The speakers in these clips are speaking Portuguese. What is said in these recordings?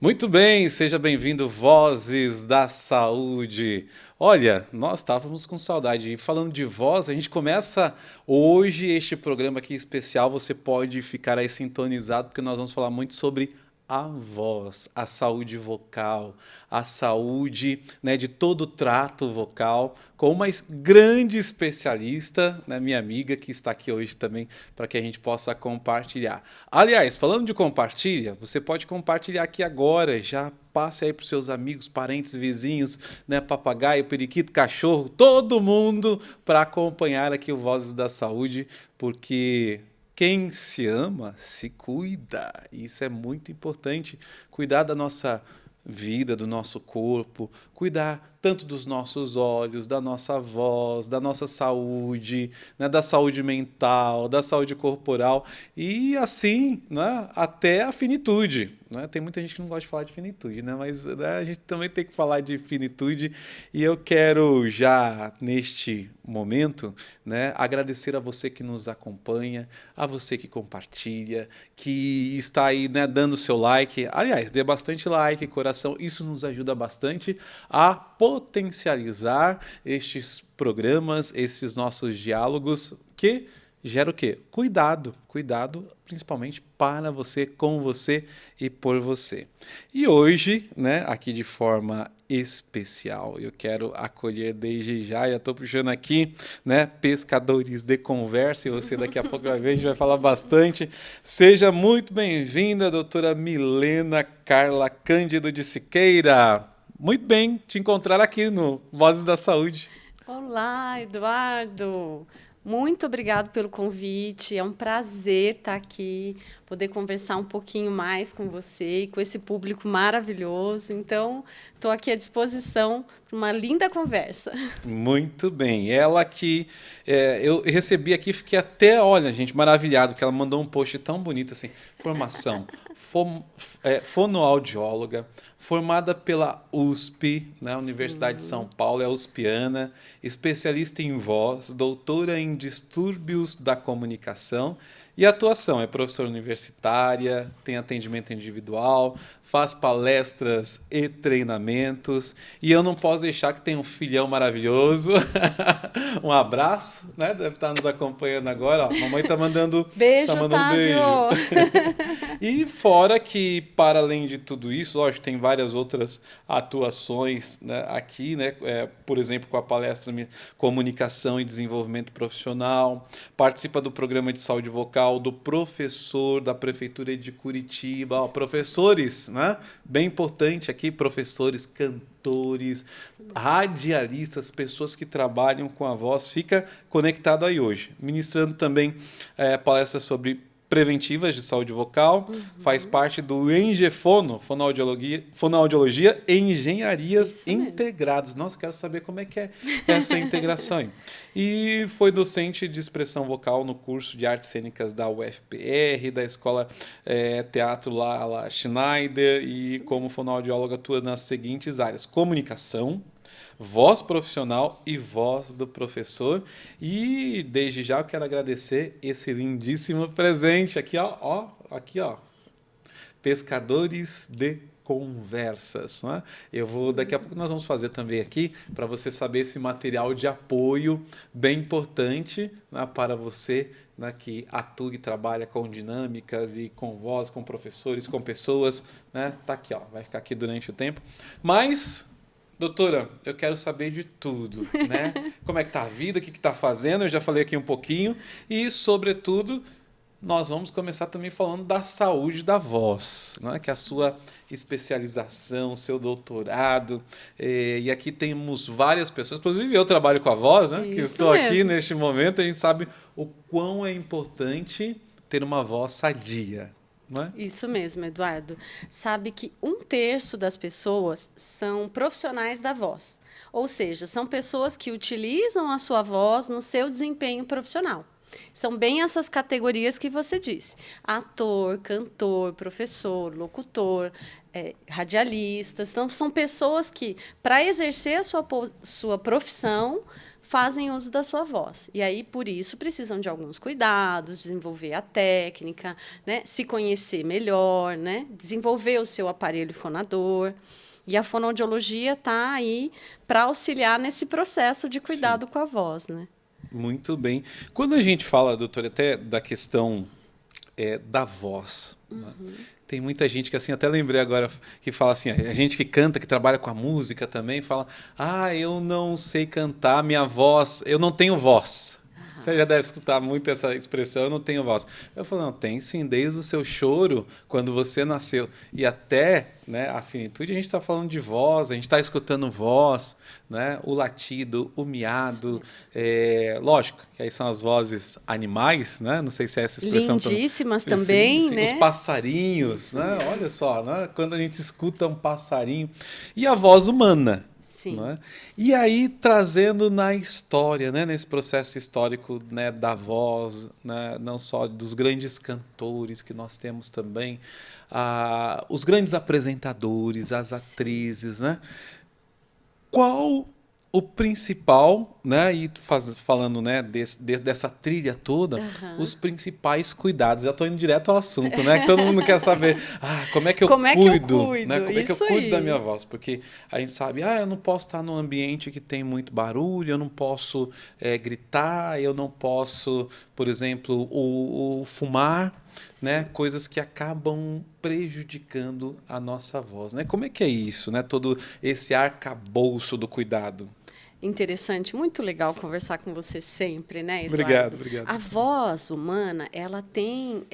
Muito bem, seja bem-vindo, Vozes da Saúde. Olha, nós estávamos com saudade. E falando de voz, a gente começa hoje este programa aqui especial. Você pode ficar aí sintonizado, porque nós vamos falar muito sobre a voz, a saúde vocal, a saúde, né, de todo o trato vocal, com uma grande especialista, né, minha amiga, que está aqui hoje também para que a gente possa compartilhar. Aliás, falando de compartilha, você pode compartilhar aqui agora, já passe aí para os seus amigos, parentes, vizinhos, né, papagaio, periquito, cachorro, todo mundo para acompanhar aqui o Vozes da Saúde, porque quem se ama se cuida. Isso é muito importante. Cuidar da nossa vida, do nosso corpo, cuidar tanto dos nossos olhos, da nossa voz, da nossa saúde, né, da saúde mental, da saúde corporal e assim, né, até a finitude. Né? Tem muita gente que não gosta de falar de finitude, né? Mas né, a gente também tem que falar de finitude e eu quero já neste momento, né, agradecer a você que nos acompanha, a você que compartilha, que está aí, né, dando seu like. Aliás, dê bastante like, coração, isso nos ajuda bastante a potencializar estes programas, esses nossos diálogos que gera o quê? Cuidado, cuidado principalmente para você, com você e por você. E hoje, né, aqui de forma especial, eu quero acolher desde já estou puxando aqui, né, pescadores de conversa, e você daqui a pouco vai ver, a gente vai falar bastante. Seja muito bem-vinda, doutora Milena Carla Cândido de Siqueira. Muito bem te encontrar aqui no Vozes da Saúde. Olá, Eduardo. Muito obrigado pelo convite. É um prazer estar aqui, poder conversar um pouquinho mais com você e com esse público maravilhoso. Então, estou aqui à disposição para uma linda conversa. Muito bem. Ela que eu recebi aqui, fiquei até, olha, gente, maravilhado, que ela mandou um post tão bonito assim. Formação, fonoaudióloga, formada pela USP, né, Universidade de São Sim. Paulo, é uspiana, especialista em voz, doutora em distúrbios da comunicação e atuação. É professora universitária, tem atendimento individual, faz palestras e treinamentos. E eu não posso deixar que tem um filhão maravilhoso. Um abraço, né? Deve estar nos acompanhando agora. Ó. Mamãe tá Beijo, mandando Otávio! beijo. E fora que, para além de tudo isso, lógico, tem várias outras atuações, né, aqui, né? Por exemplo, com a palestra Comunicação e Desenvolvimento Profissional, participa do programa de saúde vocal do professor da Prefeitura de Curitiba. Ó, professores, né? Bem importante aqui, professores, cantores, Isso mesmo. radialistas, pessoas que trabalham com a voz, fica conectado aí hoje. Ministrando também palestras sobre preventivas de saúde vocal, faz Uhum. parte do Engefono, fonoaudiologia e engenharias Isso mesmo. integradas. Nossa, quero saber como é que é essa integração aí. E foi docente de expressão vocal no curso de artes cênicas da UFPR, da escola teatro lá Schneider, e Isso como mesmo. fonoaudióloga atua nas seguintes áreas: comunicação, voz profissional e voz do professor. E desde já eu quero agradecer esse lindíssimo presente aqui, ó, aqui, ó, pescadores de conversas, né? Eu vou daqui a Sim. pouco nós vamos fazer também aqui para você saber esse material de apoio bem importante, né, para você, né, que atua e trabalha com dinâmicas e com voz, com professores, com pessoas, né? Tá aqui, ó, vai ficar aqui durante o tempo. Mas doutora, eu quero saber de tudo, né? Como é que tá a vida, o que que tá fazendo? Eu já falei aqui um pouquinho e, sobretudo, nós vamos começar também falando da saúde da voz, né? Que é a Isso sua mesmo. especialização, seu doutorado. E aqui temos várias pessoas, inclusive eu trabalho com a voz, né? Que Isso estou aqui mesmo. neste momento, a gente sabe o quão é importante ter uma voz sadia, né? Isso mesmo, Eduardo. Sabe que um terço das pessoas são profissionais da voz. Ou seja, são pessoas que utilizam a sua voz no seu desempenho profissional. São bem essas categorias que você disse: ator, cantor, professor, locutor, radialistas. Então, são pessoas que, para exercer a sua profissão, fazem uso da sua voz. E aí, por isso, precisam de alguns cuidados, desenvolver a técnica, né? Se conhecer melhor, né? Desenvolver o seu aparelho fonador. E a fonoaudiologia está aí para auxiliar nesse processo de cuidado com a voz, né? Muito bem. Quando a gente fala, doutora, até da questão da voz, né? Tem muita gente que, assim, até lembrei agora, que fala assim, a gente que canta, que trabalha com a música também, fala, eu não sei cantar, minha voz, eu não tenho voz. Você já deve escutar muito essa expressão, eu não tenho voz. Eu falo, não, tem sim, desde o seu choro, quando você nasceu, e até, né, a finitude, a gente está falando de voz, a gente está escutando voz, né, o latido, o miado, lógico, que aí são as vozes animais, né, não sei se é essa expressão. Lindíssimas também, sim, né? os passarinhos, né, olha só, né, quando a gente escuta um passarinho, e a voz humana. Sim. Né? E aí, trazendo na história, né, nesse processo histórico, né, da voz, né, não só dos grandes cantores que nós temos também, os grandes apresentadores, as atrizes, né? Qual o principal, né, e falando, né, dessa trilha toda, os principais cuidados. Já estou indo direto ao assunto, né? Que todo mundo quer saber, como é que eu cuido, né? Como é que eu cuido da minha voz? Porque a gente sabe, eu não posso estar num ambiente que tem muito barulho, eu não posso gritar, eu não posso, por exemplo, o fumar, né? Coisas que acabam prejudicando a nossa voz, né? Como é que é isso, né? Todo esse arcabouço do cuidado. Interessante, muito legal conversar com você sempre, né, Obrigado, Eduardo? obrigado. A voz humana, ela tem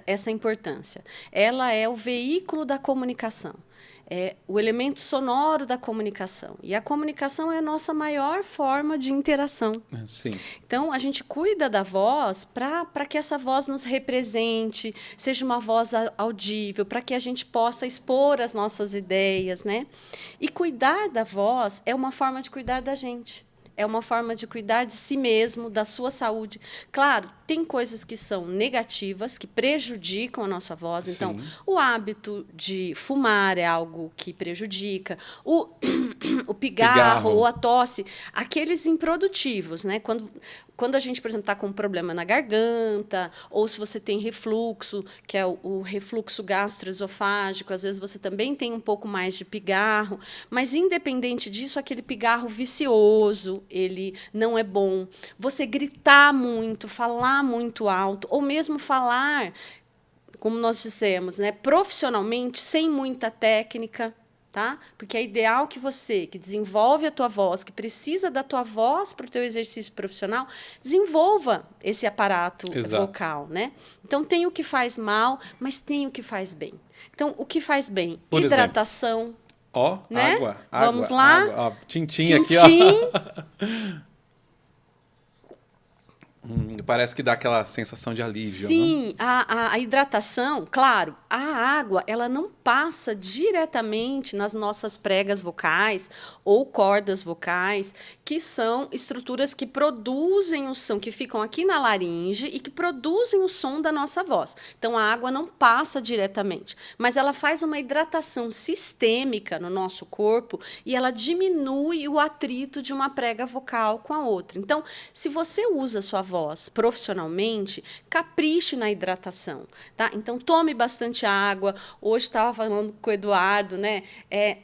essa importância. Ela é o veículo da comunicação. É o elemento sonoro da comunicação. E a comunicação é a nossa maior forma de interação. Sim. Então, a gente cuida da voz para que essa voz nos represente, seja uma voz audível, para que a gente possa expor as nossas ideias, né? E cuidar da voz é uma forma de cuidar da gente. É uma forma de cuidar de si mesmo, da sua saúde. Claro, tem coisas que são negativas, que prejudicam a nossa voz. Sim. Então, o hábito de fumar é algo que prejudica. O pigarro ou a tosse, aqueles improdutivos, né? Quando a gente, por exemplo, está com um problema na garganta, ou se você tem refluxo, que é o refluxo gastroesofágico, às vezes você também tem um pouco mais de pigarro, mas, independente disso, aquele pigarro vicioso, ele não é bom. Você gritar muito, falar muito alto, ou mesmo falar, como nós dissemos, né, profissionalmente, sem muita técnica, tá? Porque é ideal que você, que desenvolve a tua voz, que precisa da tua voz para o teu exercício profissional, desenvolva esse aparato vocal, né? Então, tem o que faz mal, mas tem o que faz bem. Então, o que faz bem? Por hidratação. Né? Água. Vamos lá. Água. Tintim aqui, ó. Parece que dá aquela sensação de alívio. Sim, né? a hidratação, claro, a água ela não passa diretamente nas nossas pregas vocais ou cordas vocais, que são estruturas que produzem o som, que ficam aqui na laringe e que produzem o som da nossa voz. Então, a água não passa diretamente, mas ela faz uma hidratação sistêmica no nosso corpo e ela diminui o atrito de uma prega vocal com a outra. Então, se você usa a sua voz profissionalmente, capriche na hidratação, tá? Então, tome bastante água. Hoje estava falando com o Eduardo, né?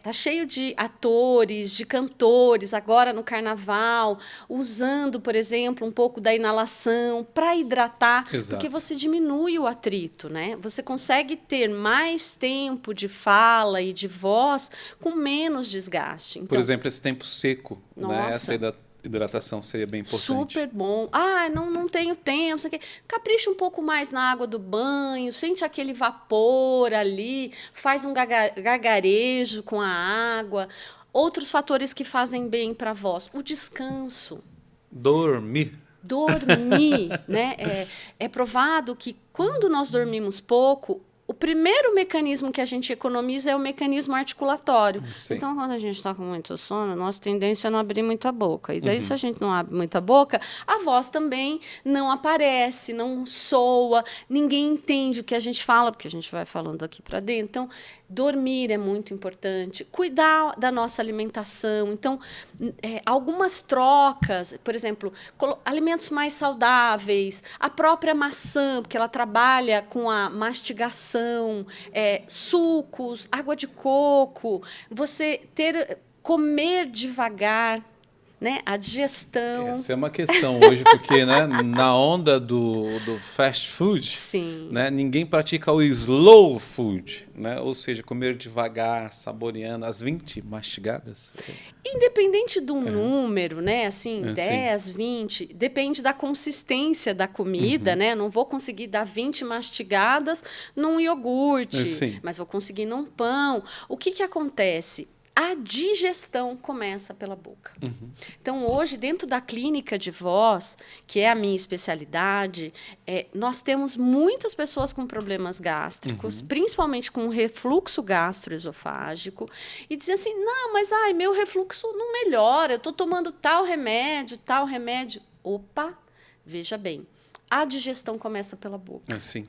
Tá cheio de atores, de cantores, agora no carnaval, usando, por exemplo, um pouco da inalação para hidratar, porque você diminui o atrito, né? Você consegue ter mais tempo de fala e de voz com menos desgaste. Então, por exemplo, esse tempo seco, né? Nossa. Essa hidratação seria bem importante. Super bom. Não tenho tempo. Capricha um pouco mais na água do banho, sente aquele vapor ali, faz um gargarejo com a água. Outros fatores que fazem bem para a voz. O descanso. Dormir, né? É provado que quando nós dormimos pouco, o primeiro mecanismo que a gente economiza é o mecanismo articulatório. Sim. Então, quando a gente está com muito sono, a nossa tendência é não abrir muito a boca. E daí, se a gente não abre muito a boca, a voz também não aparece, não soa, ninguém entende o que a gente fala, porque a gente vai falando aqui para dentro. Então, dormir é muito importante, cuidar da nossa alimentação. Então, algumas trocas, por exemplo, alimentos mais saudáveis, a própria maçã, porque ela trabalha com a mastigação, sucos, água de coco, você comer devagar, né? A digestão. Essa é uma questão hoje, porque, né, na onda do fast food, Sim. né, ninguém pratica o slow food, né? Ou seja, comer devagar, saboreando as 20 mastigadas. Independente do número, né? Assim, 10, sim. 20, depende da consistência da comida, né? Não vou conseguir dar 20 mastigadas num iogurte, mas vou conseguir num pão. O que acontece? A digestão começa pela boca. Então, hoje, dentro da clínica de voz, que é a minha especialidade, nós temos muitas pessoas com problemas gástricos, principalmente com refluxo gastroesofágico, e dizem assim, não, mas meu refluxo não melhora, eu estou tomando tal remédio, tal remédio. Opa, veja bem, a digestão começa pela boca. Sim.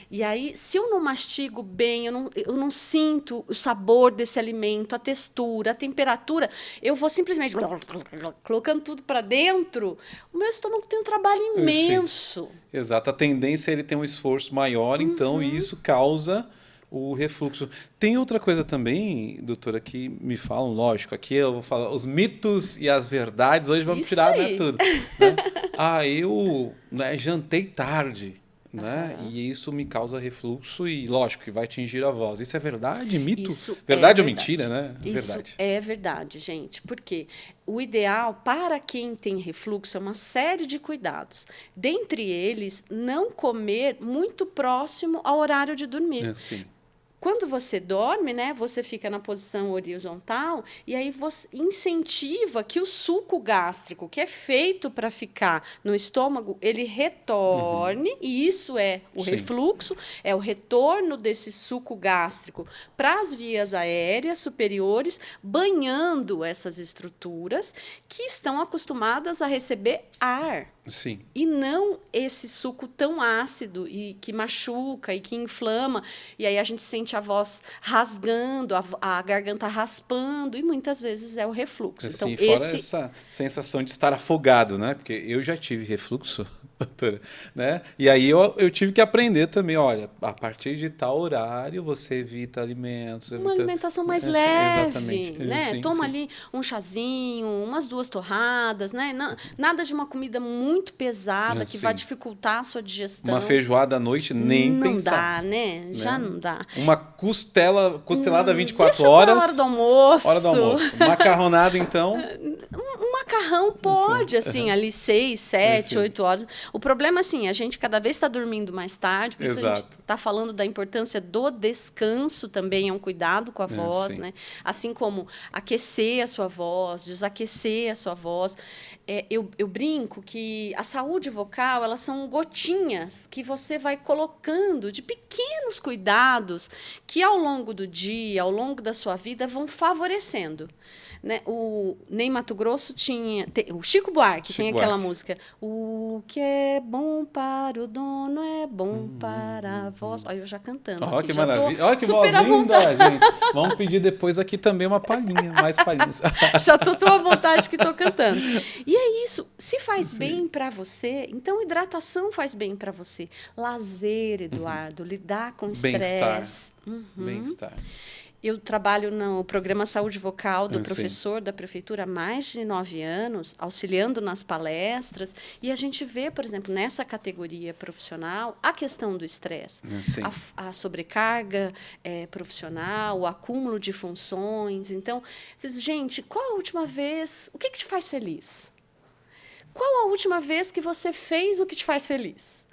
E aí, se eu não mastigo bem, eu não sinto o sabor desse alimento, a textura, a temperatura, eu vou simplesmente colocando tudo para dentro, o meu estômago tem um trabalho imenso. Exato, a tendência é ele ter um esforço maior, então isso causa o refluxo. Tem outra coisa também, doutora, que me falam, lógico, aqui eu vou falar os mitos e as verdades, hoje vamos tirar, né, tudo. Né? Eu jantei tarde. Né? E isso me causa refluxo e, lógico, que vai atingir a voz. Isso é verdade? Mito? Verdade ou mentira, né? Isso verdade. É verdade, gente. Porque o ideal para quem tem refluxo é uma série de cuidados. Dentre eles, não comer muito próximo ao horário de dormir. Sim. Quando você dorme, né, você fica na posição horizontal e aí você incentiva que o suco gástrico, que é feito para ficar no estômago, ele retorne, e isso é o refluxo, é o retorno desse suco gástrico para as vias aéreas superiores, banhando essas estruturas que estão acostumadas a receber ar. Sim. E não esse suco tão ácido e que machuca e que inflama. E aí a gente sente a voz rasgando, a garganta raspando, e muitas vezes é o refluxo. Assim, Então, fora essa sensação de estar afogado, né? Porque eu já tive refluxo, doutora, né? E aí eu tive que aprender também, olha, a partir de tal horário você evita alimentos. Uma alimentação mais leve, né? Sim, Toma ali um chazinho, umas 2 torradas, né? Nada de uma comida muito pesada que vai dificultar a sua digestão. Uma feijoada à noite, nem pensar. Não dá, né? Já não dá. Uma costelada 24 deixa horas. Hora do almoço. Hora do almoço. Macarronada, então. Um macarrão pode, assim, ali 6, 7, 8 horas. O problema, assim, a gente cada vez está dormindo mais tarde, por isso a gente está falando da importância do descanso também, é um cuidado com a voz, né? Assim como aquecer a sua voz, desaquecer a sua voz. Eu brinco que a saúde vocal, elas são gotinhas que você vai colocando de pequenos cuidados que, ao longo do dia, ao longo da sua vida, vão favorecendo. Né? O Ney Matogrosso tinha... O Chico Buarque tem aquela música. O que é bom para o dono é bom para a voz. Olha, eu já cantando. Olha que já maravilha. Olha que voz linda, gente. Vamos pedir depois aqui também uma palhinha, mais palhinhas. Já estou tão à vontade que estou cantando. E é isso. Se faz bem para você, então hidratação faz bem para você. Lazer, Eduardo, lidar com estresse. Bem-estar. Eu trabalho no programa Saúde Vocal do professor da prefeitura há mais de 9 anos, auxiliando nas palestras, e a gente vê, por exemplo, nessa categoria profissional, a questão do estresse, a sobrecarga profissional, o acúmulo de funções. Então, gente, qual a última vez... O que te faz feliz? Qual a última vez que você fez o que te faz feliz?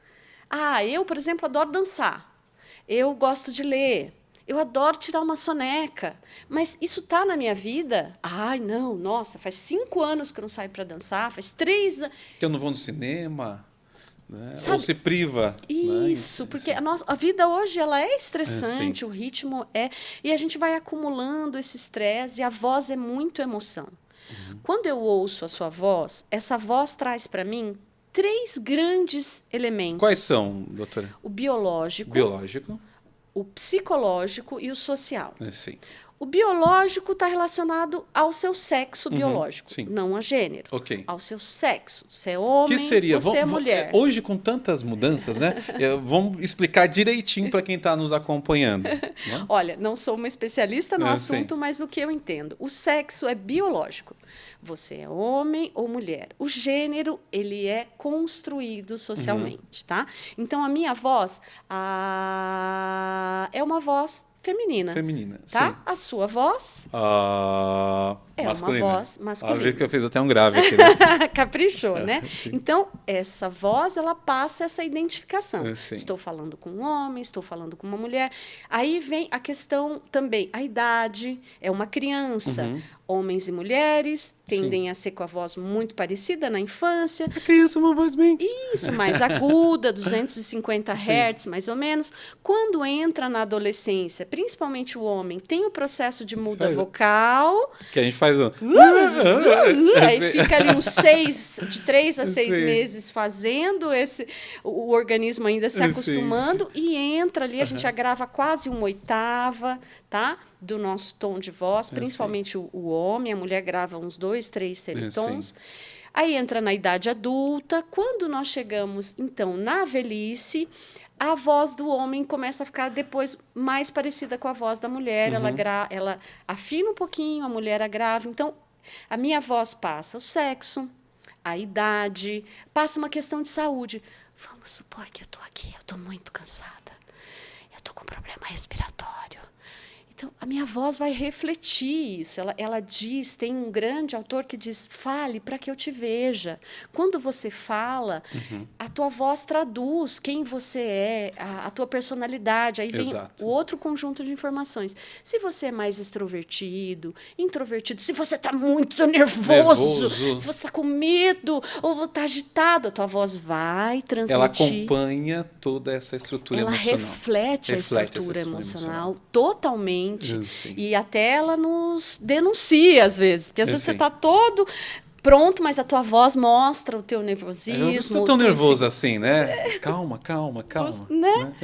Eu, por exemplo, adoro dançar. Eu gosto de ler. Eu adoro tirar uma soneca, mas isso está na minha vida? Não, nossa, faz 5 anos que eu não saio para dançar, faz 3 anos. Que eu não vou no cinema, né? Sabe, ou se priva. isso, Né? porque a vida hoje ela é estressante, sim. o ritmo é... E a gente vai acumulando esse estresse e a voz é muito emoção. Quando eu ouço a sua voz, essa voz traz para mim 3 grandes elementos. Quais são, doutora? O biológico, Biológico. o psicológico e o social. Sim. O biológico está relacionado ao seu sexo biológico, sim. não a gênero. Ok. Ao seu sexo. Você é homem, Que seria? você é mulher. Hoje, com tantas mudanças, né? Vamos explicar direitinho para quem está nos acompanhando. Né? Olha, não sou uma especialista no assunto, sim. mas o que eu entendo. O sexo é biológico. Você é homem ou mulher. O gênero, ele é construído socialmente, tá? Então, a minha voz é uma voz feminina. Feminina, tá? sim. A sua voz é masculina. uma voz masculina. Olha que eu fiz até um grave aqui, né? Caprichou, né? Sim. Então, essa voz, ela passa essa identificação. Sim. Estou falando com um homem, estou falando com uma mulher. Aí vem a questão também, a idade, é uma criança. Homens e mulheres tendem a ser com a voz muito parecida na infância. A criança é uma voz bem... Isso, mais aguda, 250 Hz, mais ou menos. Quando entra na adolescência, principalmente o homem, tem o processo de muda vocal. Que a gente faz um... Aí fica ali de 3 a 6 meses fazendo o organismo ainda se acostumando e entra ali, a gente já grava quase uma oitava, tá? Do nosso tom de voz, principalmente o homem, a mulher grava uns 2, 3 semitons. Aí entra na idade adulta. Quando nós chegamos, então, na velhice, a voz do homem começa a ficar depois mais parecida com a voz da mulher. Ela afina um pouquinho, a mulher agrava. Então, a minha voz passa o sexo, a idade, passa uma questão de saúde. Vamos supor que eu estou aqui, eu estou muito cansada, eu estou com problema respiratório. Então, a minha voz vai refletir isso. Ela diz, tem um grande autor que diz, fale para que eu te veja. Quando você fala, a tua voz traduz quem você é, a tua personalidade. Aí vem o outro conjunto de informações. Se você é mais extrovertido, introvertido, se você está muito nervoso, se você está com medo ou está agitado, a tua voz vai transmitir. Ela acompanha toda essa estrutura emocional. Ela reflete a estrutura emocional totalmente. E até ela nos denuncia, às vezes. Porque às vezes você está todo pronto, mas a tua voz mostra o teu nervosismo. Você está tão nervoso assim, né? Calma. Né?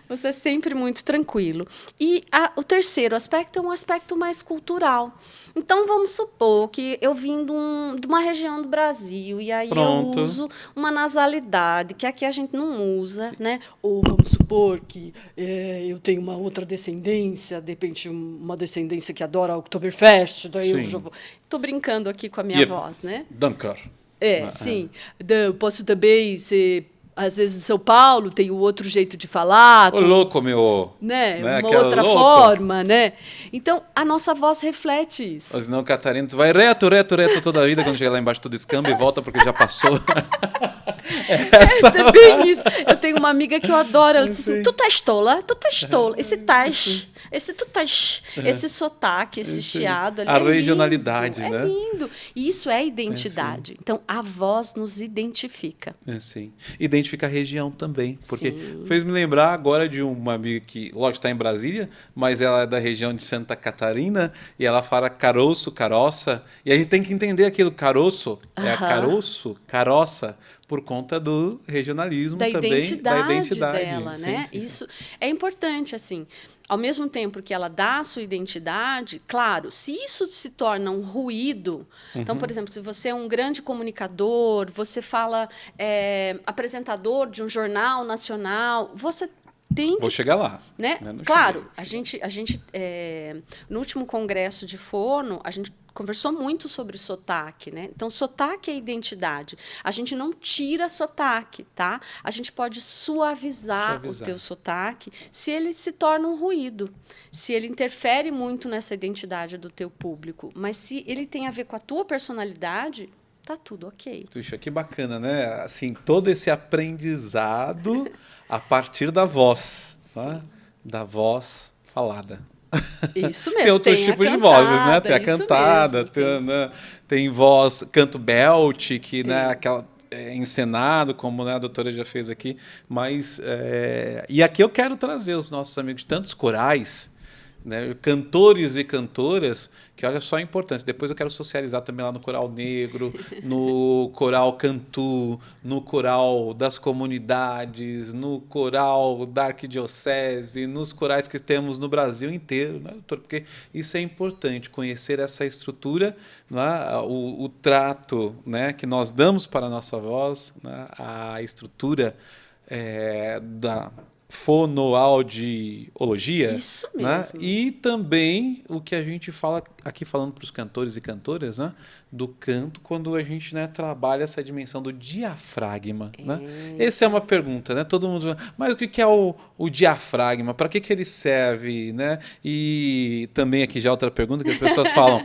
Você é sempre muito tranquilo. E o terceiro aspecto é um aspecto mais cultural. Então, vamos supor que eu vim de uma região do Brasil e aí eu uso uma nasalidade, que aqui a gente não usa, né? Ou vamos supor que eu tenho uma outra descendência, de repente uma descendência que adora a Oktoberfest, daí eu já vou... Estou brincando aqui com a minha voz, né? Dunker. Sim. Eu posso também ser... Às vezes, em São Paulo, tem o outro jeito de falar. Ô, louco, meu... Né? Uma outra forma, né? Então, a nossa voz reflete isso. Ou senão, Catarina, tu vai reto toda a vida, quando chegar lá embaixo tu descamba e volta porque já passou. É bem isso. Eu tenho uma amiga que eu adoro, ela disse assim, tu estás tola. Esse sotaque, esse chiado. A regionalidade, né? É lindo. E isso é identidade. Então, a voz nos identifica. Sim. Identifica a região também. Porque fez me lembrar agora de uma amiga que, lógico, está em Brasília, mas ela é da região de Santa Catarina e ela fala caroço, caroça. E a gente tem que entender aquilo. Caroço é caroço, caroça, por conta do regionalismo da também. Identidade da identidade dela, né? Isso é importante, assim. Ao mesmo tempo que ela dá a sua identidade, claro, se isso se torna um ruído... Então, por exemplo, se você é um grande comunicador, você fala apresentador de um jornal nacional, você tem que... Vou chegar lá. Né? Claro, a gente no último congresso de fono, a gente conversou muito sobre sotaque, né? Então, sotaque é identidade. A gente não tira sotaque, tá? A gente pode suavizar o teu sotaque se ele se torna um ruído, se ele interfere muito nessa identidade do teu público. Mas se ele tem a ver com a tua personalidade, tá tudo ok. Puxa, que bacana, né? Assim, todo esse aprendizado a partir da voz, tá? Da voz falada. Isso mesmo. Tem outros tipos de vozes, né? Tem a cantada, tem voz, canto belt, que né, aquela encenado, como, né, a doutora já fez aqui, mas e aqui eu quero trazer os nossos amigos de tantos corais, né, cantores e cantoras, que olha só a importância. Depois eu quero socializar também lá no Coral Negro, no Coral Cantu, no Coral das Comunidades, no Coral da Arquidiocese, nos corais que temos no Brasil inteiro, né, doutor? Porque isso é importante, conhecer essa estrutura, né, o trato, né, que nós damos para a nossa voz, né, a estrutura da fonoaudiologia, Isso né? mesmo. E também o que a gente fala aqui, falando para os cantores e cantoras, né? Do canto, quando a gente, né, trabalha essa dimensão do diafragma, né? Essa é uma pergunta, né? Todo mundo, mas o que é o diafragma? Para que ele serve, né? E também aqui já outra pergunta que as pessoas falam: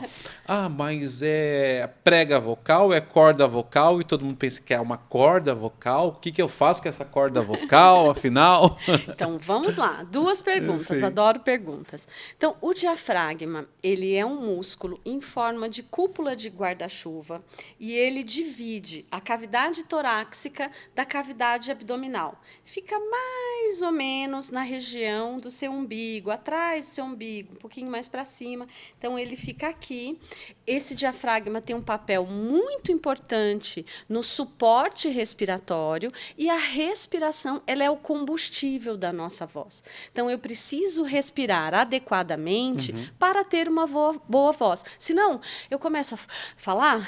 mas é prega vocal, é corda vocal, e todo mundo pensa que é uma corda vocal. O que eu faço com essa corda vocal, afinal? Então, vamos lá. 2 perguntas. Sim. Adoro perguntas. Então, o diafragma, ele é um músculo em forma de cúpula de guarda-chuva e ele divide a cavidade torácica da cavidade abdominal. Fica mais ou menos na região do seu umbigo, atrás do seu umbigo, um pouquinho mais para cima. Então, ele fica aqui. Esse diafragma tem um papel muito importante no suporte respiratório e a respiração, ela é o combustível da nossa voz. Então, eu preciso respirar adequadamente para ter uma boa voz. Senão, eu começo a falar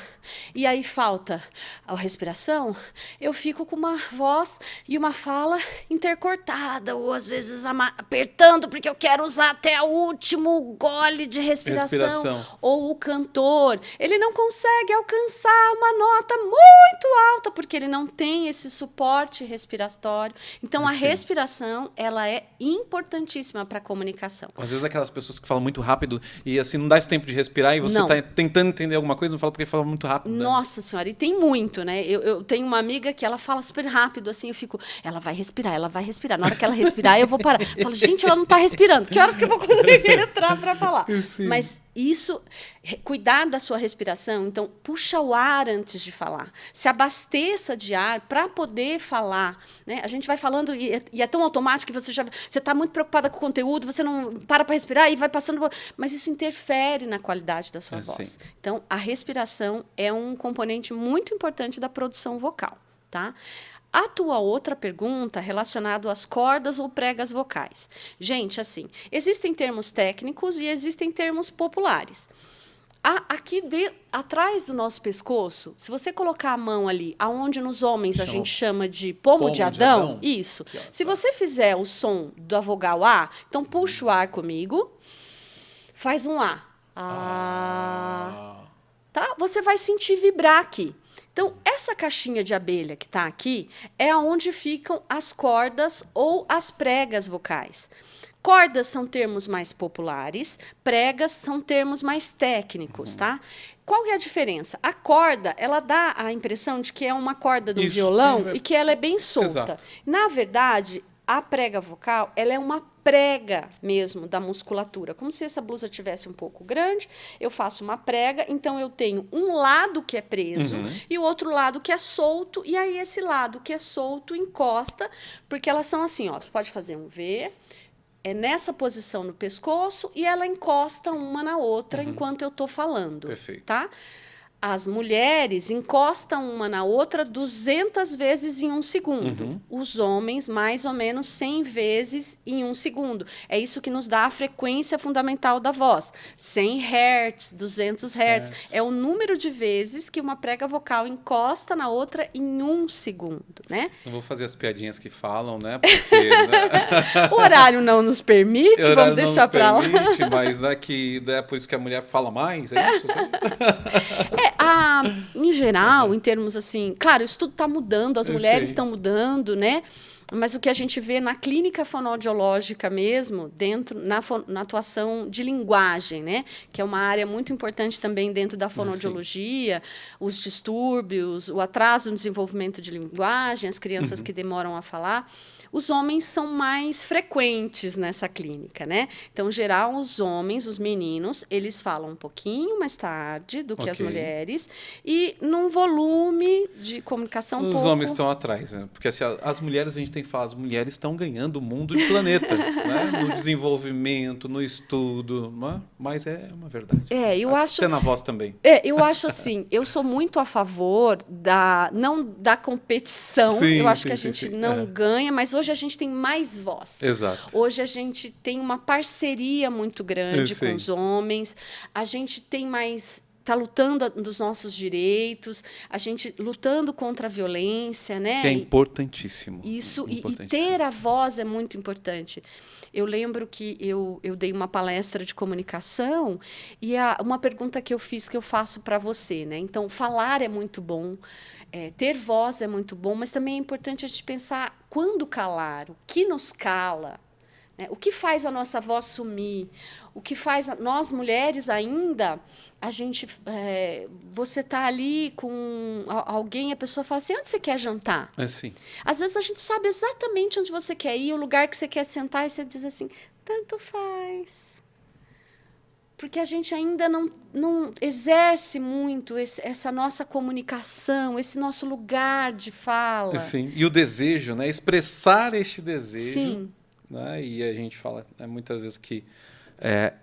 e aí falta a respiração, eu fico com uma voz e uma fala intercortada, ou às vezes apertando, porque eu quero usar até o último gole de respiração. Ou o cantor, ele não consegue alcançar uma nota muito alta, porque ele não tem esse suporte respiratório. Então, a respiração, ela é importantíssima para a comunicação. Às vezes aquelas pessoas que falam muito rápido e assim não dá esse tempo de respirar e você está tentando entender alguma coisa, não fala porque fala muito rápido. Nossa Senhora, e tem muito, né? Eu tenho uma amiga que ela fala super rápido, assim, eu fico, ela vai respirar. Na hora que ela respirar, eu vou parar. Eu falo, gente, ela não está respirando. Que horas que eu vou conseguir entrar para falar? Sim. Mas isso, cuidar da sua respiração, então, puxa o ar antes de falar. Se abasteça de ar para poder falar, né? A gente vai falando e é tão automático que você está muito preocupada com o conteúdo, você não para respirar e vai passando. Mas isso interfere na qualidade da sua voz. Sim. Então, a respiração é um componente muito importante da produção vocal, tá? A tua outra pergunta relacionada às cordas ou pregas vocais. Gente, assim, existem termos técnicos e existem termos populares. Aqui atrás do nosso pescoço, se você colocar a mão ali, aonde nos homens a gente chama de pomo de Adão, isso. Se você fizer o som da vogal A, então puxa o ar comigo, faz um A. Tá? Você vai sentir vibrar aqui. Então, essa caixinha de abelha que está aqui é onde ficam as cordas ou as pregas vocais. Cordas são termos mais populares, pregas são termos mais técnicos, tá? Qual é a diferença? A corda, ela dá a impressão de que é uma corda do violão e que ela é bem solta. Exato. Na verdade, a prega vocal, ela é uma prega mesmo da musculatura. Como se essa blusa tivesse um pouco grande, eu faço uma prega, então eu tenho um lado que é preso e o outro lado que é solto, e aí esse lado que é solto encosta, porque elas são assim, ó, você pode fazer um V, é nessa posição no pescoço e ela encosta uma na outra enquanto eu estou falando. Perfeito. Tá? As mulheres encostam uma na outra 200 vezes em 1 segundo. Os homens, mais ou menos 100 vezes em 1 segundo. É isso que nos dá a frequência fundamental da voz. 100 Hz, 200 Hz. É o número de vezes que uma prega vocal encosta na outra em 1 segundo. Né? Não vou fazer as piadinhas que falam, né? Porque, né? O horário não nos permite, vamos deixar para lá. Mas é por isso que a mulher fala mais, é isso? Em geral, em termos assim, claro, isso tudo está mudando, as mulheres estão mudando, né? Mas o que a gente vê na clínica fonoaudiológica mesmo, dentro na atuação de linguagem, né? Que é uma área muito importante também dentro da fonoaudiologia, os distúrbios, o atraso no desenvolvimento de linguagem, as crianças que demoram a falar. Os homens são mais frequentes nessa clínica, né? Então, em geral, os homens, os meninos, eles falam um pouquinho mais tarde do que as mulheres e num volume de comunicação Os pouco... homens estão atrás, né? Porque assim, as mulheres, a gente tem que falar, as mulheres estão ganhando o mundo e o planeta, né? No desenvolvimento, no estudo, né? Mas é uma verdade. Eu acho... Até na voz também. Eu acho assim, eu sou muito a favor não da competição. Sim, eu acho sim, que a sim, gente sim. não ganha, mas hoje a gente tem mais voz. Exato. Hoje a gente tem uma parceria muito grande com os homens, a gente tem mais... Está lutando dos nossos direitos, a gente lutando contra a violência, né? Que é importantíssimo. Isso, importantíssimo. E ter a voz é muito importante. Eu lembro que eu dei uma palestra de comunicação e uma pergunta que eu fiz, que eu faço para você, né? Então, falar é muito bom, ter voz é muito bom, mas também é importante a gente pensar quando calar, o que nos cala. O que faz a nossa voz sumir? O que faz nós mulheres ainda? A gente, você está ali com alguém, a pessoa fala assim: onde você quer jantar? Assim. Às vezes a gente sabe exatamente onde você quer ir, o lugar que você quer sentar, e você diz assim: tanto faz. Porque a gente ainda não exerce muito essa nossa comunicação, esse nosso lugar de fala. Sim. E o desejo, né? Expressar este desejo. Sim. Né? E a gente fala muitas vezes que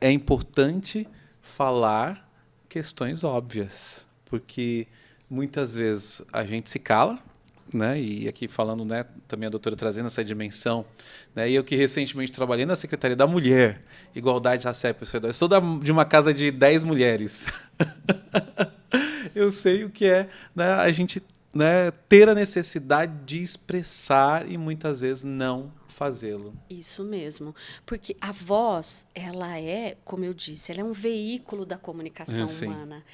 é importante falar questões óbvias, porque muitas vezes a gente se cala, né? E aqui falando, né, também a doutora trazendo essa dimensão, né? E eu que recentemente trabalhei na Secretaria da Mulher, Igualdade Racial e Pessoal, eu sou de uma casa de 10 mulheres. Eu sei o que é, né, a gente, né, ter a necessidade de expressar e muitas vezes não fazê-lo. Isso mesmo, porque a voz, ela é, como eu disse, ela é um veículo da comunicação humana.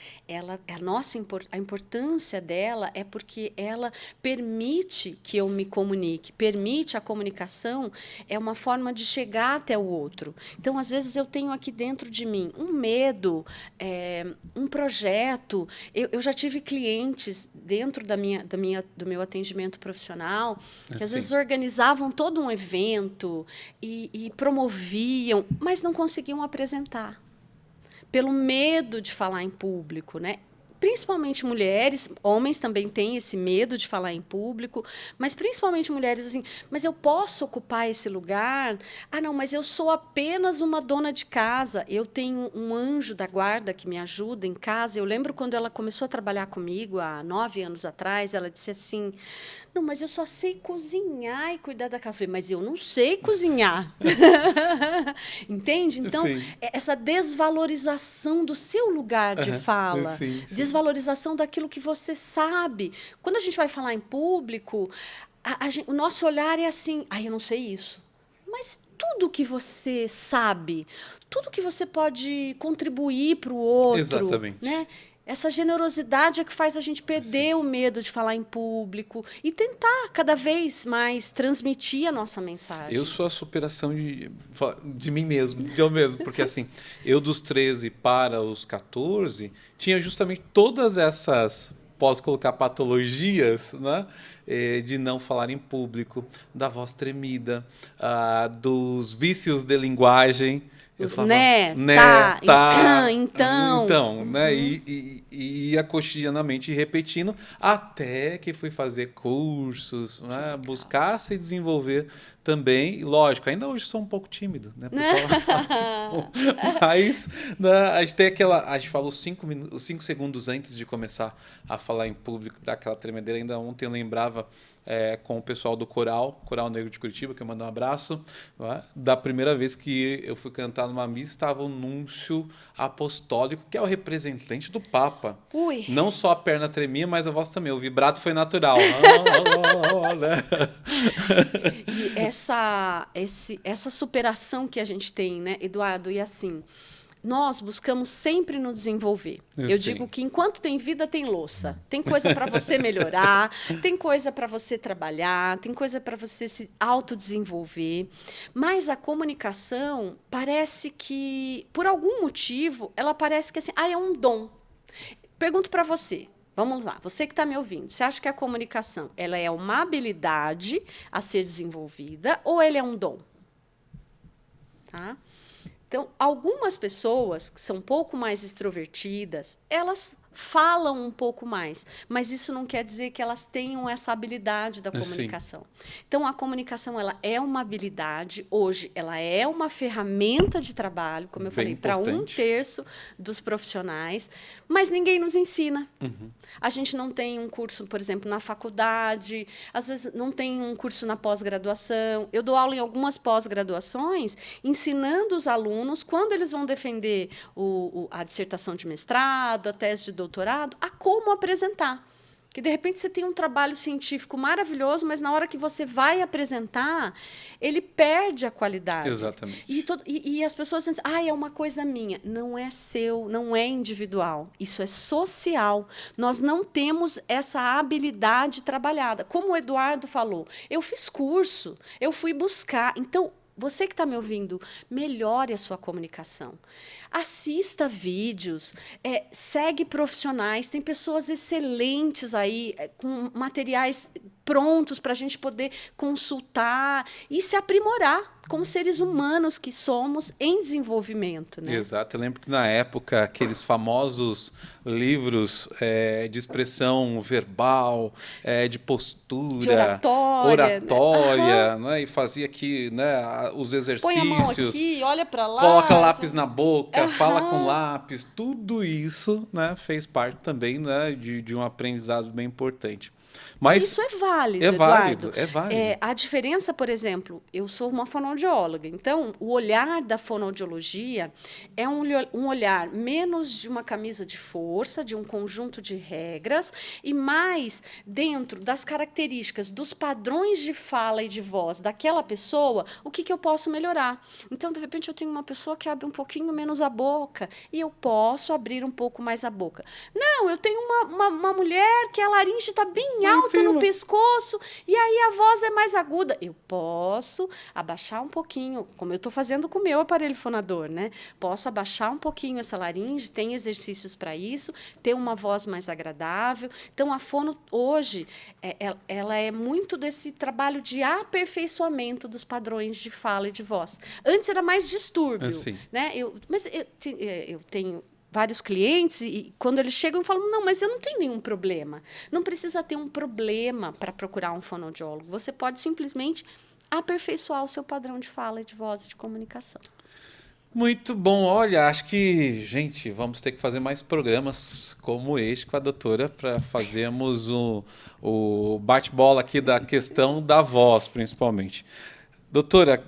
A importância dela é porque ela permite que eu me comunique, permite a comunicação, é uma forma de chegar até o outro. Então, às vezes, eu tenho aqui dentro de mim um medo, um projeto. Eu já tive clientes dentro do meu atendimento profissional que, às vezes, organizavam todo um evento e promoviam, mas não conseguiam apresentar, pelo medo de falar em público, né? Principalmente mulheres, homens também têm esse medo de falar em público, mas principalmente mulheres assim, mas eu posso ocupar esse lugar? Ah, não, mas eu sou apenas uma dona de casa, eu tenho um anjo da guarda que me ajuda em casa. Eu lembro quando ela começou a trabalhar comigo, há 9 anos atrás, ela disse assim: não, mas eu só sei cozinhar e cuidar da casa. Eu falei: mas eu não sei cozinhar. Entende? Então, essa desvalorização do seu lugar de fala, desvalorização daquilo que você sabe. Quando a gente vai falar em público, o nosso olhar é assim: eu não sei isso. Mas tudo que você sabe, tudo que você pode contribuir para o outro. Exatamente. Né? Essa generosidade é que faz a gente perder o medo de falar em público e tentar cada vez mais transmitir a nossa mensagem. Eu sou a superação de mim mesmo, de eu mesmo, porque assim, eu dos 13 para os 14 tinha justamente todas essas, posso colocar, patologias, né? De não falar em público, da voz tremida, dos vícios de linguagem. Os falava, então, né? E ia cotidianamente repetindo até que fui fazer cursos, né? Buscar se desenvolver também. E, lógico, ainda hoje sou um pouco tímido, né, pessoal? Mas, né, a gente tem a gente fala os 5 segundos antes de começar a falar em público, daquela tremedeira. Ainda ontem eu lembrava com o pessoal do Coral Negro de Curitiba, que eu mando um abraço, né? Da primeira vez que eu fui cantar numa missa, estava o núncio apostólico, que é o representante do Papa. Ui. Não só a perna tremia, mas a voz também. O vibrato foi natural. E essa superação que a gente tem, né, Eduardo? E assim, Nós buscamos sempre nos desenvolver. Eu digo que enquanto tem vida, tem louça. Tem coisa para você melhorar, tem coisa para você trabalhar, tem coisa para você se autodesenvolver. Mas a comunicação parece que, por algum motivo, ela parece que assim, é um dom. Pergunto para você. Vamos lá, você que está me ouvindo, você acha que a comunicação ela é uma habilidade a ser desenvolvida ou ela é um dom? Tá? Então, algumas pessoas que são um pouco mais extrovertidas, elas falam um pouco mais, mas isso não quer dizer que elas tenham essa habilidade da comunicação. Sim. Então, a comunicação ela é uma habilidade, hoje ela é uma ferramenta de trabalho, como eu falei, para 1/3 dos profissionais, mas ninguém nos ensina. A gente não tem um curso, por exemplo, na faculdade, às vezes não tem um curso na pós-graduação. Eu dou aula em algumas pós-graduações, ensinando os alunos, quando eles vão defender a dissertação de mestrado, a tese de doutorado, a como apresentar. Que, de repente, você tem um trabalho científico maravilhoso, mas na hora que você vai apresentar, ele perde a qualidade. Exatamente. E as pessoas dizem, é uma coisa minha. Não é seu, não é individual. Isso é social. Nós não temos essa habilidade trabalhada. Como o Eduardo falou, eu fiz curso, eu fui buscar. Então, você que está me ouvindo, melhore a sua comunicação. Assista vídeos, segue profissionais, tem pessoas excelentes aí, com materiais prontos para a gente poder consultar e se aprimorar como seres humanos que somos em desenvolvimento. Né? Exato. Eu lembro que na época, aqueles famosos livros de expressão verbal, de postura, de oratória, né? E fazia aqui, né, os exercícios. Põe a mão aqui, olha para lá. Coloca lápis na boca, fala com lápis. Tudo isso, né, fez parte também, né, de um aprendizado bem importante. Mas isso é válido, Eduardo. É válido. A diferença, por exemplo, eu sou uma fonoaudióloga, então o olhar da fonoaudiologia é um olhar menos de uma camisa de força, de um conjunto de regras, e mais dentro das características, dos padrões de fala e de voz daquela pessoa, o que eu posso melhorar. Então, de repente, eu tenho uma pessoa que abre um pouquinho menos a boca, e eu posso abrir um pouco mais a boca. Não, eu tenho uma mulher que a laringe está bem alta no pescoço, e aí a voz é mais aguda. Eu posso abaixar um pouquinho, como eu estou fazendo com o meu aparelho fonador, né? Posso abaixar um pouquinho essa laringe, tem exercícios para isso, ter uma voz mais agradável. Então, a fono, hoje, ela é muito desse trabalho de aperfeiçoamento dos padrões de fala e de voz. Antes era mais distúrbio, né? Mas eu tenho vários clientes e quando eles chegam falam, não, mas eu não tenho nenhum problema. Não precisa ter um problema para procurar um fonoaudiólogo. Você pode simplesmente aperfeiçoar o seu padrão de fala, de voz e de comunicação. Muito bom. Olha, acho que, gente, vamos ter que fazer mais programas como este com a doutora para fazermos o bate-bola aqui da questão da voz, principalmente. Doutora,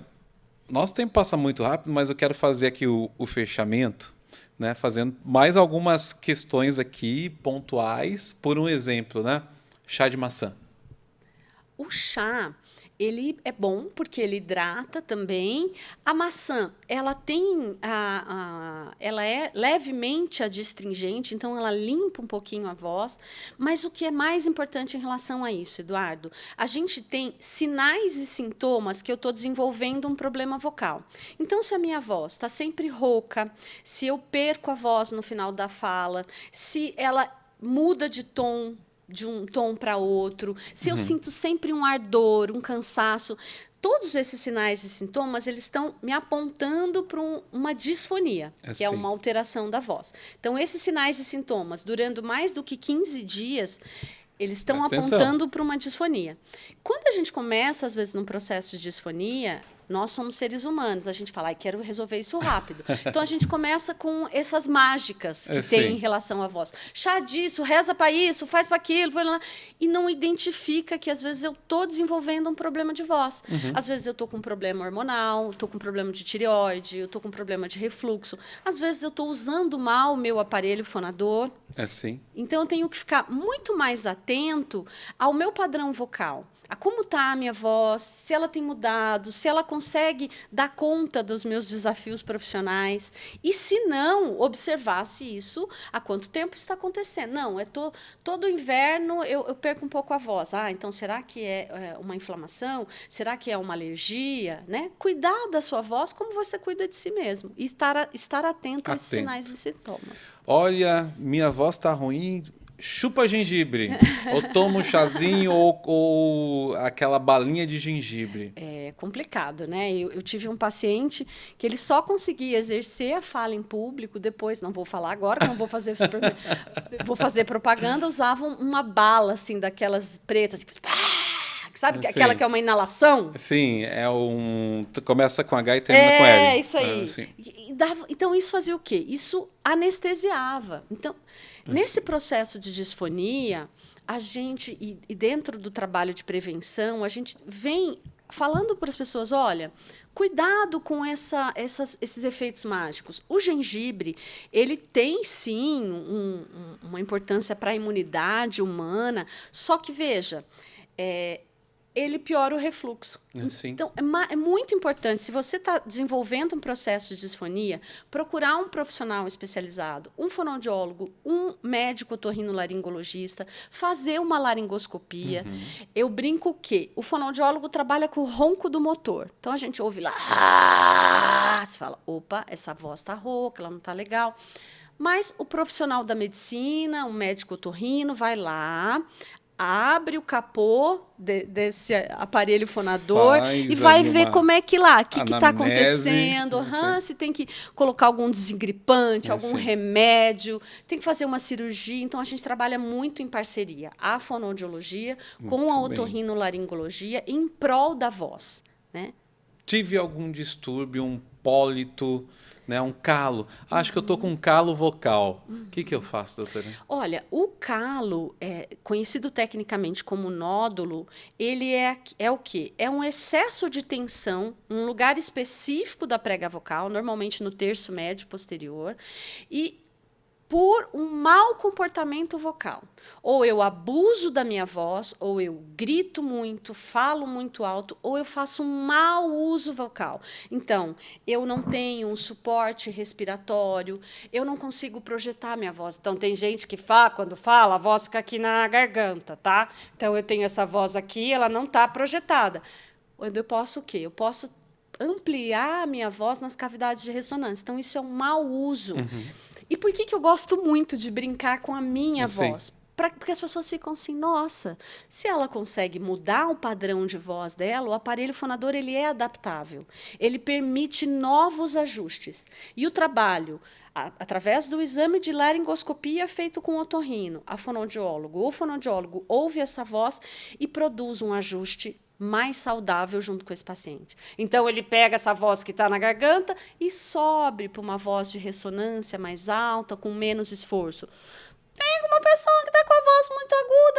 nosso tempo passa muito rápido, mas eu quero fazer aqui o fechamento, né, fazendo mais algumas questões aqui pontuais. Por um exemplo, né? Chá de maçã. O chá, ele é bom porque ele hidrata também. A maçã, ela tem ela é levemente adstringente, então ela limpa um pouquinho a voz. Mas o que é mais importante em relação a isso, Eduardo? A gente tem sinais e sintomas que eu estou desenvolvendo um problema vocal. Então, se a minha voz está sempre rouca, se eu perco a voz no final da fala, se ela muda de tom, de um tom para outro, se eu sinto sempre um ardor, um cansaço, todos esses sinais e sintomas eles estão me apontando para uma disfonia, que é uma alteração da voz. Então, esses sinais e sintomas, durando mais do que 15 dias, eles estão apontando para uma disfonia. Quando a gente começa, às vezes, num processo de disfonia, nós somos seres humanos, a gente fala, quero resolver isso rápido. Então, a gente começa com essas mágicas que tem em relação à voz. Chá disso, reza para isso, faz para aquilo, e não identifica que, às vezes, eu estou desenvolvendo um problema de voz. Às vezes, eu estou com um problema hormonal, estou com um problema de tireoide, eu estou com um problema de refluxo. Às vezes, eu estou usando mal o meu aparelho fonador. Assim. Então, eu tenho que ficar muito mais atento ao meu padrão vocal. a como está a minha voz, se ela tem mudado, se ela consegue dar conta dos meus desafios profissionais. E, se não, observar se isso, há quanto tempo está acontecendo. Não, todo inverno eu perco um pouco a voz. Então, será que é uma inflamação? Será que é uma alergia? Né? Cuidar da sua voz como você cuida de si mesmo. E estar atento a esses sinais e sintomas. Olha, minha voz está ruim... Chupa gengibre, ou toma um chazinho, ou aquela balinha de gengibre. É complicado, né? Eu tive um paciente que ele só conseguia exercer a fala em público depois, não vou falar agora, não vou fazer vou fazer propaganda, usavam uma bala assim daquelas pretas que sabe aquela que é uma inalação? Sim, começa com H e termina com L. É, isso aí. Então, isso fazia o quê? Isso anestesiava. Então, nesse processo de disfonia, a gente, e dentro do trabalho de prevenção, a gente vem falando para as pessoas, olha, cuidado com esses efeitos mágicos. O gengibre, ele tem, sim, uma importância para a imunidade humana, só que, veja, ele piora o refluxo. Sim. Então, é muito importante, se você está desenvolvendo um processo de disfonia, procurar um profissional especializado, um fonoaudiólogo, um médico otorrinolaringologista, fazer uma laringoscopia. Eu brinco que o fonoaudiólogo trabalha com o ronco do motor. Então, a gente ouve lá, você fala, opa, essa voz está rouca, ela não está legal. Mas o profissional da medicina, um médico otorrino, vai lá, abre o capô desse aparelho fonador e vai ver como é que está acontecendo, se tem que colocar algum desengripante, algum remédio, tem que fazer uma cirurgia. Então, a gente trabalha muito em parceria, a fonoaudiologia com a otorrinolaringologia em prol da voz. Né? Tive algum distúrbio, um pólito, né, um calo. Acho que eu estou com um calo vocal. O que eu faço, doutora? Olha, o calo, conhecido tecnicamente como nódulo, ele é o quê? É um excesso de tensão, um lugar específico da prega vocal, normalmente no terço médio posterior, e por um mau comportamento vocal. Ou eu abuso da minha voz, ou eu grito muito, falo muito alto, ou eu faço um mau uso vocal. Então, eu não tenho um suporte respiratório, eu não consigo projetar minha voz. Então, tem gente que quando fala, a voz fica aqui na garganta, tá? Então, eu tenho essa voz aqui, ela não está projetada. Eu posso o quê? Eu posso ampliar a minha voz nas cavidades de ressonância. Então, isso é um mau uso. E por que eu gosto muito de brincar com a minha voz? Porque as pessoas ficam assim, nossa, se ela consegue mudar o padrão de voz dela, o aparelho fonador ele é adaptável. Ele permite novos ajustes. E o trabalho, através do exame de laringoscopia feito com o otorrino, o fonoaudiólogo ouve essa voz e produz um ajuste mais saudável junto com esse paciente. Então, ele pega essa voz que está na garganta e sobe para uma voz de ressonância mais alta, com menos esforço. Pega uma pessoa que está com a voz muito aguda,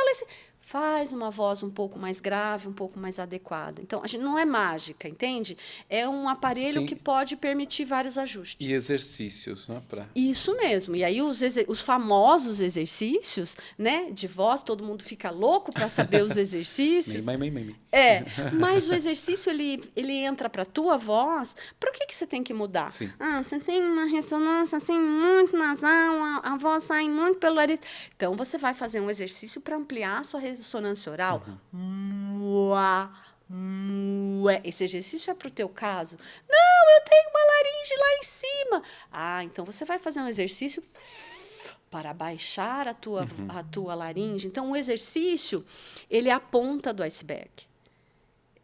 faz uma voz um pouco mais grave, um pouco mais adequada. Então, a gente não é mágica, entende? É um aparelho que pode permitir vários ajustes. E exercícios, né? Isso mesmo. E aí os famosos exercícios, né, de voz, todo mundo fica louco para saber os exercícios. Mas o exercício ele entra para a tua voz. Para o que você tem que mudar? Sim. Você tem uma ressonância assim muito nasal, a voz sai muito pelo nariz. Então você vai fazer um exercício para ampliar a sua ressonância oral. Esse exercício é para o teu caso? Não, eu tenho uma laringe lá em cima. Então você vai fazer um exercício para baixar a tua laringe. Então, o exercício, ele é a ponta do iceberg.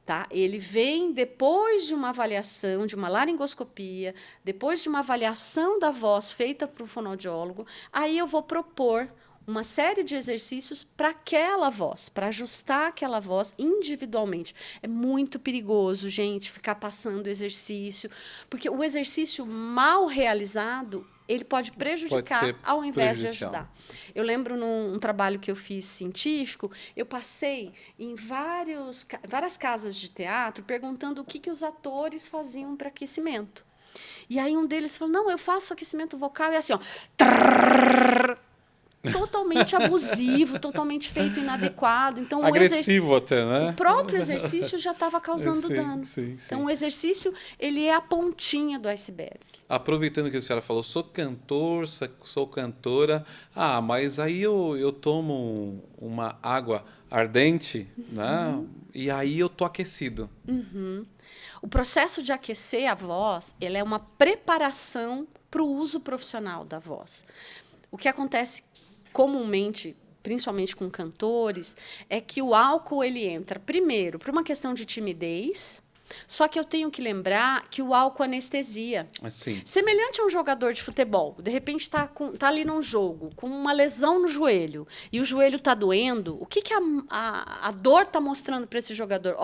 Tá? Ele vem depois de uma avaliação, de uma laringoscopia, depois de uma avaliação da voz feita para o fonoaudiólogo, aí eu vou propor uma série de exercícios para aquela voz, para ajustar aquela voz individualmente. É muito perigoso, gente, ficar passando exercício, porque o exercício mal realizado, ele pode prejudicar ao invés de ajudar. Eu lembro num trabalho que eu fiz científico, eu passei em várias casas de teatro perguntando o que os atores faziam para aquecimento. E aí um deles falou, não, eu faço aquecimento vocal e assim, ó... totalmente abusivo, totalmente feito inadequado. Então, agressivo até, né? O próprio exercício já estava causando dano. Sim. Então, o exercício, ele é a pontinha do iceberg. Aproveitando que a senhora falou, sou cantor, sou cantora. Ah, mas aí eu tomo uma água ardente, né? E aí eu tô aquecido. O processo de aquecer a voz, ele é uma preparação para o uso profissional da voz. O que acontece comumente, principalmente com cantores, é que o álcool ele entra primeiro por uma questão de timidez, só que eu tenho que lembrar que o álcool anestesia. Assim. Semelhante a um jogador de futebol, de repente está ali num jogo, com uma lesão no joelho, e o joelho está doendo, o que a dor está mostrando para esse jogador?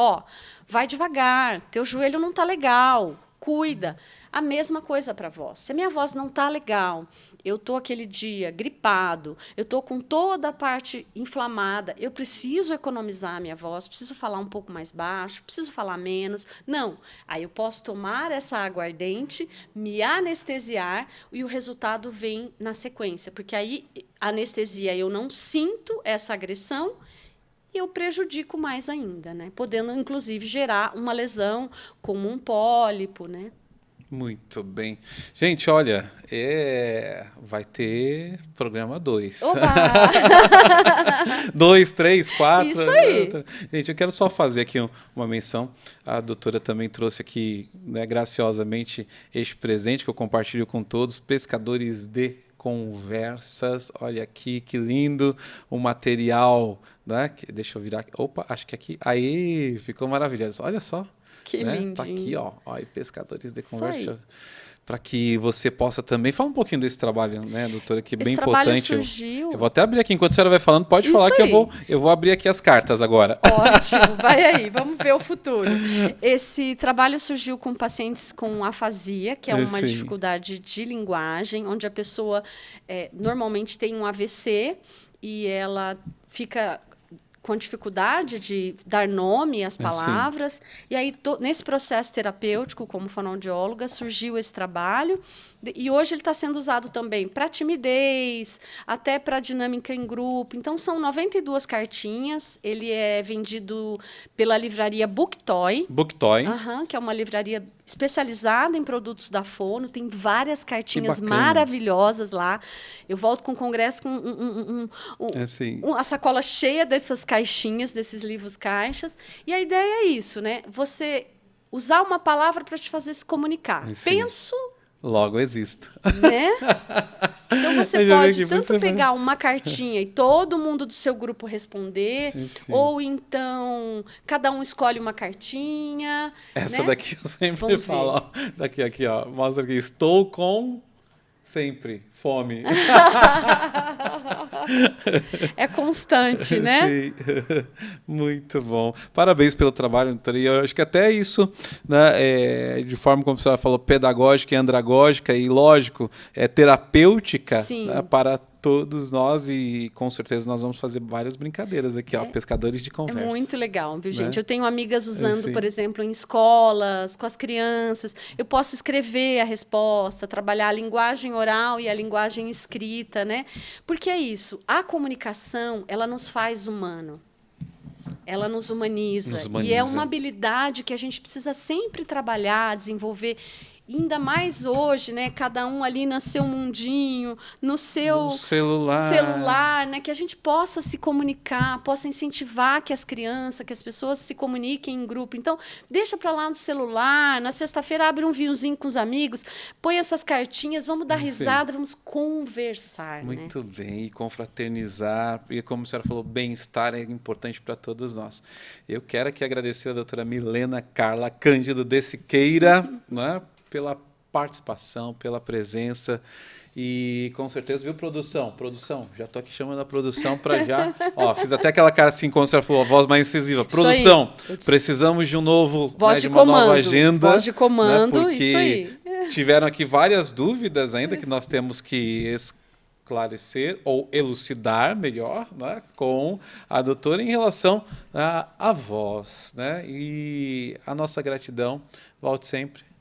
Vai devagar, teu joelho não está legal, cuida. A mesma coisa para a voz. Se a minha voz não está legal, eu estou aquele dia gripado, eu estou com toda a parte inflamada, eu preciso economizar a minha voz, preciso falar um pouco mais baixo, preciso falar menos. Não. Aí eu posso tomar essa aguardente, me anestesiar e o resultado vem na sequência. Porque aí, anestesia, eu não sinto essa agressão e eu prejudico mais ainda, né? Podendo, inclusive, gerar uma lesão como um pólipo, né? Muito bem. Gente, olha, vai ter programa 2. 2, 3, 4. Isso aí. Gente, eu quero só fazer aqui uma menção. A doutora também trouxe aqui, né, graciosamente, este presente que eu compartilho com todos, Pescadores de Conversas. Olha aqui, que lindo o material, né? Deixa eu virar aqui. Opa, acho que aqui. Aí, ficou maravilhoso. Olha só. Que né? lindinho. Tá aqui, ó, e Pescadores de Isso Conversa. aí. Para que você possa também falar um pouquinho desse trabalho, né, doutora, que é bem Esse trabalho importante. surgiu. Eu vou até abrir aqui, enquanto a senhora vai falando, pode Isso falar que aí. eu vou abrir aqui as cartas agora. Ótimo, vai aí, vamos ver o futuro. Esse trabalho surgiu com pacientes com afasia, que é uma Sim. dificuldade de linguagem, onde a pessoa normalmente tem um AVC e ela fica com dificuldade de dar nome às palavras. E aí, nesse processo terapêutico, como fonoaudióloga, surgiu esse trabalho. E hoje ele está sendo usado também para timidez, até para dinâmica em grupo. Então, são 92 cartinhas. Ele é vendido pela livraria BookToy. BookToy. Que é uma livraria especializada em produtos da Fono. Tem várias cartinhas bacana. maravilhosas lá. Eu volto com o congresso com a sacola cheia dessas caixinhas, desses livros caixas. E a ideia é isso, né? Você usar uma palavra para te fazer se comunicar. Sim. Penso... Logo existo. Né? Então você pode tanto pegar uma cartinha e todo mundo do seu grupo responder, ou então cada um escolhe uma cartinha. Essa né? daqui eu sempre falo. Ó, daqui, aqui, ó. Mostra aqui. Estou com sempre fome. É constante, né? Sim. Muito bom. Parabéns pelo trabalho, doutora. E eu acho que até isso, né, de forma como a senhora falou, pedagógica e andragógica e, lógico, terapêutica, né, para todos nós, e com certeza nós vamos fazer várias brincadeiras aqui, ó, Pescadores de Conversa. É muito legal, viu, gente? Né? Eu tenho amigas usando, por exemplo, em escolas, com as crianças. Eu posso escrever a resposta, trabalhar a linguagem oral e a linguagem escrita, né? Porque é isso, a comunicação, ela nos faz humano. Ela nos humaniza. E é uma habilidade que a gente precisa sempre trabalhar, desenvolver. Ainda mais hoje, né? Cada um ali no seu mundinho, no seu celular, né? Que a gente possa se comunicar, possa incentivar que as crianças, que as pessoas se comuniquem em grupo. Então, deixa para lá no celular, na sexta-feira abre um vinhozinho com os amigos, põe essas cartinhas, vamos dar risada, vamos conversar. Muito bem, e confraternizar, e como a senhora falou, bem-estar é importante para todos nós. Eu quero aqui agradecer a doutora Milena Carla Cândido de Siqueira, né? Pela participação, pela presença e com certeza, viu, produção? Produção, já estou aqui chamando a produção para já. Ó, fiz até aquela cara assim, como você falou, a voz mais incisiva. Produção, precisamos de um novo, voz de uma nova agenda. Voz de comando, né, porque isso aí. Tiveram aqui várias dúvidas ainda que nós temos que esclarecer ou elucidar melhor, né, com a doutora em relação à voz, né? E a nossa gratidão, volte sempre.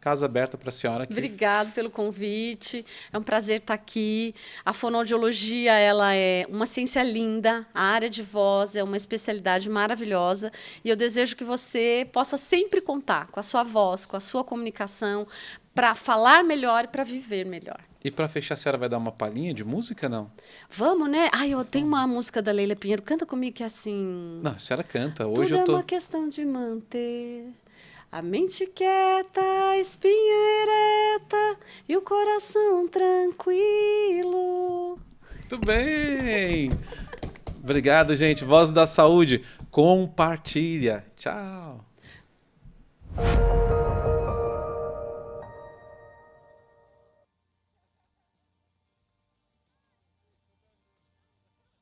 Casa aberta para a senhora aqui. Obrigado pelo convite. É um prazer estar aqui. A fonoaudiologia, ela é uma ciência linda. A área de voz é uma especialidade maravilhosa. E eu desejo que você possa sempre contar com a sua voz, com a sua comunicação, para falar melhor e para viver melhor. E para fechar, a senhora vai dar uma palhinha de música, não? Vamos, né? Ai, eu tenho uma música da Leila Pinheiro. Canta comigo que é assim... Não, a senhora canta. Hoje Tudo eu tô... é uma questão de manter a mente quieta, a espinha ereta e o coração tranquilo. Muito bem! Obrigado, gente. Voz da Saúde. Compartilha. Tchau.